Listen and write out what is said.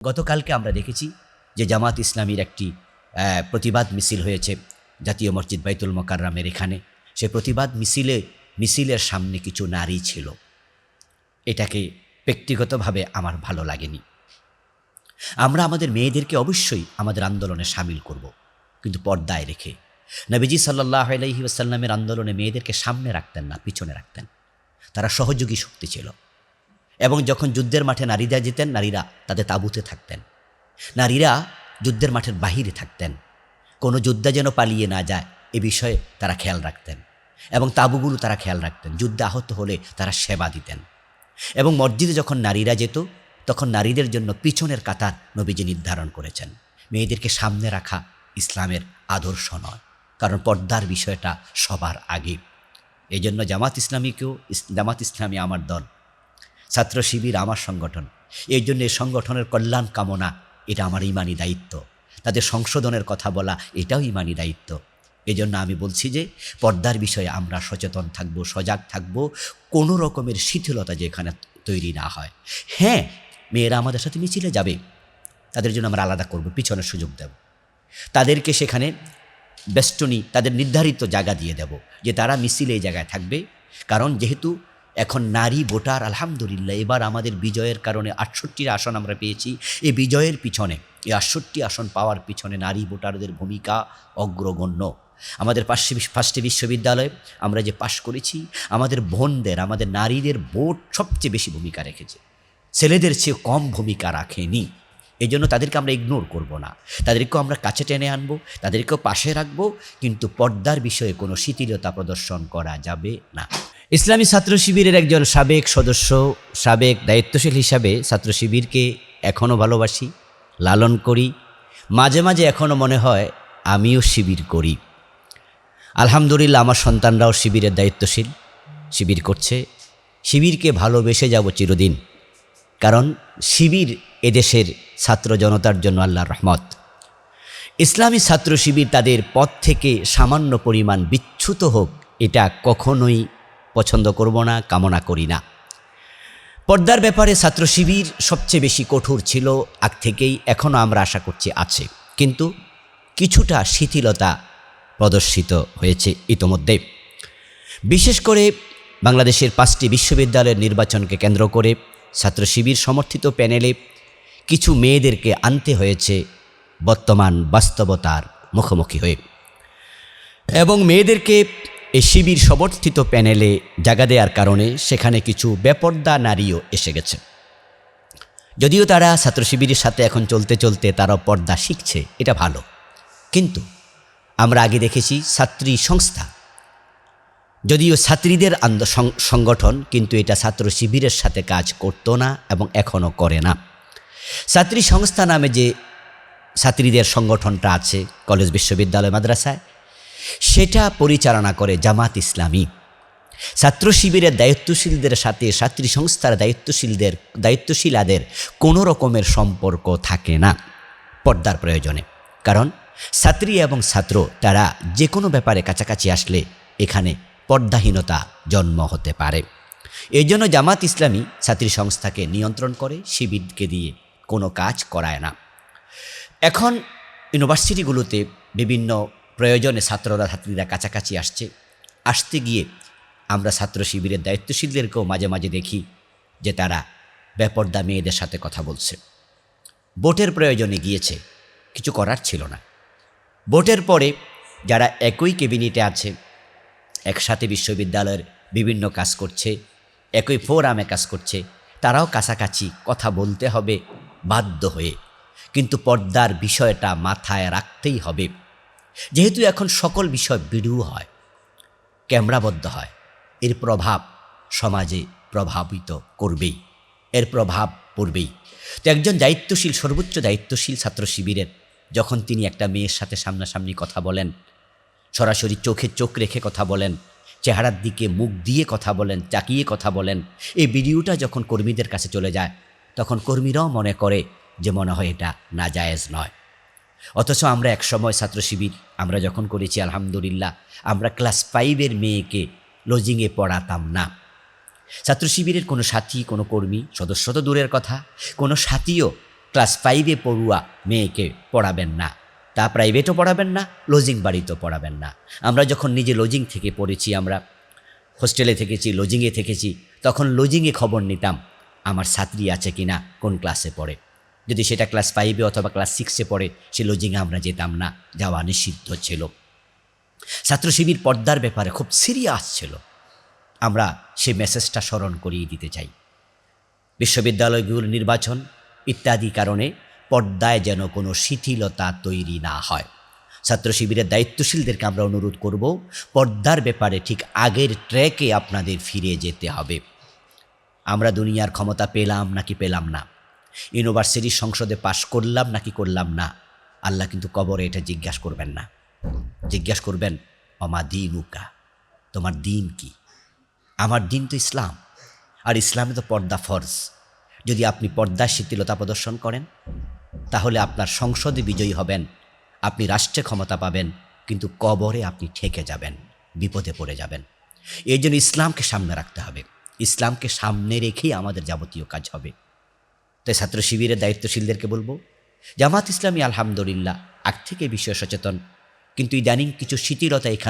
গতকালকে আমরা দেখেছি যে জামাত ইসলামীর একটি প্রতিবাদ মিছিল হয়েছে জাতীয় মসজিদ বাইতুল মোকাররমের এখানে। সে প্রতিবাদ মিছিলের সামনে কিছু নারী ছিল। এটাকে ব্যক্তিগতভাবে আমার ভালো লাগেনি। আমরা আমাদের মেয়েদেরকে অবশ্যই আমাদের আন্দোলনে সামিল করব, কিন্তু পর্দায় রেখে। নবীজি সাল্লাল্লাহু আলাইহি ওয়াসাল্লামের আন্দোলনে মেয়েদেরকে সামনে রাখতেন না, পিছনে রাখতেন। তারা সহযোগী শক্তি ছিল। এবং যখন যুদ্ধের মাঠে নারীরা যেতেন, নারীরা তাদের তাঁবুতে থাকতেন। নারীরা যুদ্ধের মাঠের বাহিরে থাকতেন, কোনো যোদ্ধা যেন পালিয়ে না যায় এ বিষয়ে তারা খেয়াল রাখতেন। এবং তাঁবুগুলো তারা খেয়াল রাখতেন। যুদ্ধে আহত হলে তারা সেবা দিতেন। এবং মসজিদে যখন নারীরা যেত, তখন নারীদের জন্য পিছনের কাতার নবীজি নির্ধারণ করেছেন। মেয়েদেরকে সামনে রাখা ইসলামের আদর্শ নয়, কারণ পর্দার বিষয়টা সবার আগে। এই জন্য জামাত ইসলামী আমার দল, ছাত্র শিবির আমার সংগঠন। এই জন্য এই সংগঠনের কল্যাণ কামনা, এটা আমার ইমানি দায়িত্ব। তাদের সংশোধনের কথা বলা, এটাও ইমানি দায়িত্ব। এই জন্য আমি বলছি যে পর্দার বিষয়ে আমরা সচেতন থাকব, সজাগ থাকব, কোনো রকমের শিথিলতা যেখানে তৈরি না হয়। হ্যাঁ, মেয়েরা আমাদের সাথে মিছিলে যাবে, তাদের জন্য আমরা আলাদা করব, পিছনের সুযোগ দেব। তাদেরকে সেখানে বেষ্টনী, তাদের নির্ধারিত জায়গা দিয়ে দেব যে তারা মিছিলে এই জায়গায় থাকবে। কারণ যেহেতু এখন নারী ভোটার, আলহামদুলিল্লাহ, এবার আমাদের বিজয়ের কারণে 68 আসন আমরা পেয়েছি। এই বিজয়ের পিছনে, এই 68 আসন পাওয়ার পিছনে নারী ভোটারদের ভূমিকা অগ্রগণ্য। আমাদের পাঁচটি বিশ্ববিদ্যালয়ে আমরা যে পাশ করেছি, আমাদের বোনদের, আমাদের নারীদের ভোট সবচেয়ে বেশি ভূমিকা রেখেছে, ছেলেদের চেয়ে কম ভূমিকা রাখেনি। এই জন্য তাদেরকে আমরা ইগনোর করব না, তাদেরকেও আমরা কাছে টেনে আনবো, তাদেরকেও পাশে রাখবো, কিন্তু পর্দার বিষয়ে কোনো শিথিলতা প্রদর্শন করা যাবে না। ইসলামী ছাত্র শিবিরের একজন সাবেক সদস্য, সাবেক দায়িত্বশীল হিসাবে ছাত্র শিবিরকে এখনও ভালোবাসি, লালন করি। মাঝে মাঝে এখনও মনে হয় আমিও শিবির করি। আলহামদুলিল্লাহ, আমার সন্তানরাও শিবিরের দায়িত্বশীল, শিবির করছে। শিবিরকে ভালোবেসে যাব চিরদিন, কারণ শিবির এদেশের ছাত্র জনতার জন্য আল্লাহর রহমত। ইসলামী ছাত্র শিবির তাদের পথ থেকে সামান্য পরিমাণ বিচ্যুত হোক, এটা কখনোই পছন্দ করব না, কামনা করি না। পর্দার ব্যাপারে ছাত্র শিবির সবচেয়ে বেশি কঠোর ছিল আগ থেকেই, এখনও আমরা আশা করছি আছে, কিন্তু কিছুটা শিথিলতা প্রদর্শিত হয়েছে ইতোমধ্যে। বিশেষ করে বাংলাদেশের 5টি বিশ্ববিদ্যালয়ের নির্বাচনকে কেন্দ্র করে ছাত্র শিবির সমর্থিত প্যানেলে কিছু মেয়েদেরকে আনতে হয়েছে বর্তমান বাস্তবতার মুখোমুখি হয়ে, এবং মেয়েদেরকে এই শিবির সমর্থিত প্যানেলে জায়গা দেওয়ার কারণে সেখানে কিছু বেপর্দা নারীও এসে গেছে। যদিও তারা ছাত্র শিবিরের সাথে এখন চলতে চলতে তারাও পর্দা শিখছে, এটা ভালো। কিন্তু আমরা আগে দেখেছি ছাত্রী সংস্থা, যদিও ছাত্রীদের সংগঠন, কিন্তু এটা ছাত্র শিবিরের সাথে কাজ করতো না এবং এখনও করে না। ছাত্রী সংস্থা নামে যে ছাত্রীদের সংগঠনটা আছে কলেজ, বিশ্ববিদ্যালয়, মাদ্রাসায়, সেটা পরিচালনা করে জামাত ইসলামী। ছাত্র শিবিরের দায়িত্বশীলদের সাথে ছাত্রী সংস্থার দায়িত্বশীলাদের কোনো রকমের সম্পর্ক থাকে না পর্দার প্রয়োজনে। কারণ ছাত্রী এবং ছাত্র তারা যে কোনো ব্যাপারে কাছাকাছি আসলে এখানে পর্দাহীনতা জন্ম হতে পারে। এই জন্য জামাত ইসলামী ছাত্রী সংস্থাকে নিয়ন্ত্রণ করে, শিবিরকে দিয়ে কোনো কাজ করায় না। এখন ইউনিভার্সিটিগুলোতে বিভিন্ন প্রয়োজনে ছাত্রীরা কাছাকাছি আসতে গিয়ে আমরা ছাত্র শিবিরের দায়িত্বশীলদেরকেও মাঝে মাঝে দেখি যে তারা বেপর্দা মেয়েদের সাথে কথা বলছে। ভোটের প্রয়োজনে গিয়েছে, কিছু করার ছিল না। ভোটের পরে যারা একই ক্যাবিনেটে আছে, একসাথে বিশ্ববিদ্যালয়ের বিভিন্ন কাজ করছে, একই ফোরামে কাজ করছে, তারাও কাছাকাছি কথা বলতে হবে বাধ্য হয়ে। কিন্তু পর্দার বিষয়টা মাথায় রাখতেই হবে, যেহেতু এখন সকল বিষয় ভিডিও হয়, ক্যামেরাবদ্ধ হয়। এর প্রভাব সমাজে প্রভাবিত করবেই, এর প্রভাব পড়বেই। তো একজন দায়িত্বশীল, সর্বোচ্চ দায়িত্বশীল ছাত্র শিবিরের যখন তিনি একটা মেয়ের সাথে সামনাসামনি কথা বলেন, সরাসরি চোখে চোখ রেখে কথা বলেন, চেহারার দিকে মুখ দিয়ে কথা বলেন, তাকিয়ে কথা বলেন, এই ভিডিওটা যখন কর্মীদের কাছে চলে যায়, তখন কর্মীরাও মনে করে যে মনে হয় এটা নাজায়েজ নয়। অথচ আমরা একসময় ছাত্র শিবির আমরা যখন করেছি, আলহামদুলিল্লাহ, আমরা ক্লাস 5-এর মেয়েকে লজিংয়ে পড়াতাম না। ছাত্র শিবিরের কোনো সাথী, কোনো কর্মী, সদস্য তো দূরের কথা, কোনো সাথীও ক্লাস 5-এ পড়ুয়া মেয়েকে পড়াবেন না, তা প্রাইভেটও পড়াবেন না, লজিং বাড়িতেও পড়াবেন না। আমরা যখন নিজে লজিং থেকে পড়েছি, আমরা হোস্টেলে থেকেছি, লজিংয়ে থেকেছি, তখন লজিংয়ে খবর নিতাম আমার ছাত্রী আছে কি না, কোন ক্লাসে পড়ে। যদি সেটা ক্লাস 5-এ অথবা ক্লাস 6-এ পড়ে, সে লজিংয়ে আমরা যেতাম না, যাওয়া নিষিদ্ধ ছিল। ছাত্র শিবির পর্দার ব্যাপারে খুব সিরিয়াস ছিল। আমরা সেই মেসেজটা স্মরণ করিয়ে দিতে চাই। বিশ্ববিদ্যালয়গুলোর নির্বাচন ইত্যাদি কারণে পর্দায় যেন কোনো শিথিলতা তৈরি না হয়। ছাত্র শিবিরের দায়িত্বশীলদেরকে আমরা অনুরোধ করব, পর্দার ব্যাপারে ঠিক আগের ট্র্যাকে আপনাদের ফিরে যেতে হবে। আমরা দুনিয়ার ক্ষমতা পেলাম নাকি পেলাম না, ইউনিভার্সিটির সংসদে পাশ করলাম নাকি করলাম না, আল্লাহ কিন্তু কবরে এটা জিজ্ঞাসা করবেন না। জিজ্ঞাসা করবেন, অমা দিনুকা, তোমার দিন কি? আমার দিন তো ইসলাম, আর ইসলামে তো পর্দা ফরজ। যদি আপনি পর্দার শিথিলতা প্রদর্শন করেন, তাহলে আপনার সংসদে বিজয়ী হবেন, আপনি রাষ্ট্রে ক্ষমতা পাবেন, কিন্তু কবরে আপনি ঠেকে যাবেন, বিপদে পড়ে যাবেন। এই জন্য ইসলামকে সামনে রাখতে হবে। ইসলামকে সামনে রেখেই আমাদের যাবতীয় কাজ হবে। তাই ছাত্র শিবিরের দায়িত্বশীলদেরকে বলবো, জামাত ইসলামী আলহামদুলিল্লাহ আগ থেকে বিষয়ে সচেতন, কিন্তু ইদানিং কিছু শিথিলতা এখানে